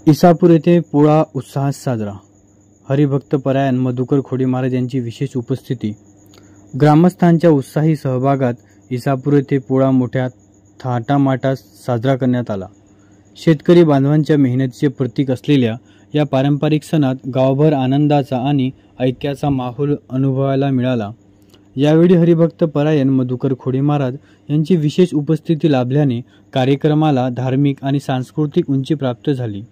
इसापूर येथे पोळा उत्साहात साजरा। हरिभक्त परायण मधुकर खोडे महाराज यांची विशेष उपस्थिती। ग्रामस्थांच्या उत्साही सहभागात इसापूर येथे पोळा मोठ्या थाटामाटात साजरा करण्यात आला। शेतकरी बांधवांच्या मेहनतीचे प्रतीक असलेल्या या पारंपरिक सणात गावभर आनंदाचा आणि ऐक्याचा माहोल अनुभवायला मिळाला। यावेळी हरिभक्त परायण मधुकर खोडे महाराज यांची विशेष उपस्थिती लाभल्याने कार्यक्रमाला धार्मिक आणि सांस्कृतिक उंची प्राप्त झाली।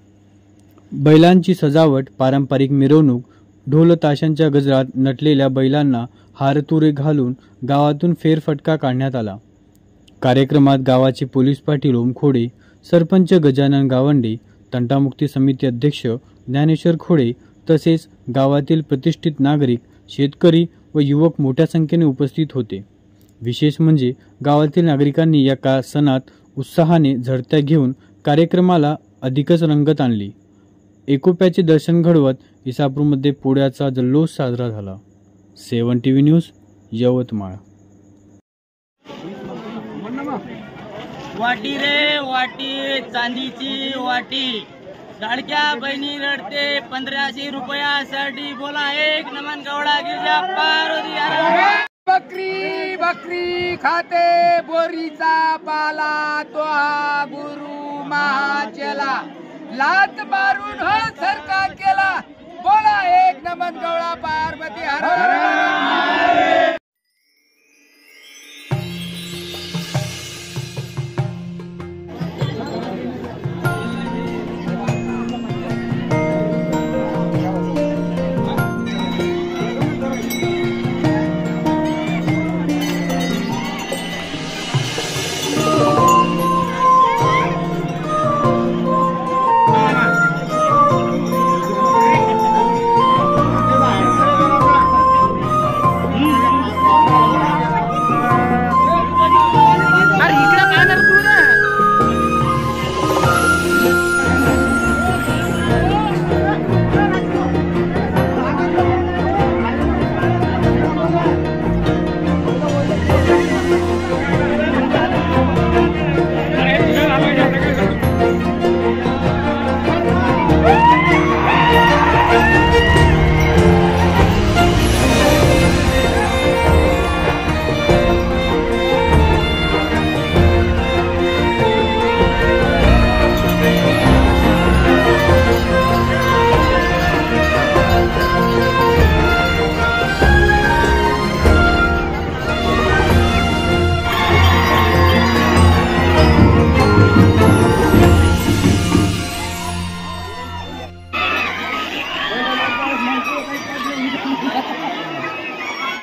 बैलांची सजावट, पारंपरिक मिरवणूक, ढोल ताशांच्या गजरात नटलेल्या बैलांना हारतुरे घालून गावातून फेरफटका काढण्यात आला। कार्यक्रमात गावाचे पोलीस पाटील ओम खोडे, सरपंच गजानन गावंडे, तंटामुक्ती समिती अध्यक्ष ज्ञानेश्वर खोडे तसेच गावातील प्रतिष्ठित नागरिक, शेतकरी व युवक मोठ्या संख्येने उपस्थित होते। विशेष म्हणजे गावातील नागरिकांनी या सणात उत्साहाने झडत्या घेऊन कार्यक्रमाला अधिकच रंगत आणली। एकोप्याचे दर्शन घडवत इसापूरमध्ये पोळ्याचा जल्लोष साजरा झाला। 7 TV न्यूज यवतमाळ। वाटी रे वाटी, चांदीची वाटी, लाडक्या बहिणी रडते 1500 रुपयासाठी। बोला एक नमन गवळा गिरजा पार्वती। बकरी बकरी खाते बोरीचा पाला, तो हा गुरु महाचला, लात मारून हो सरका केला। बोला एक नमन गवळा पार्वती हर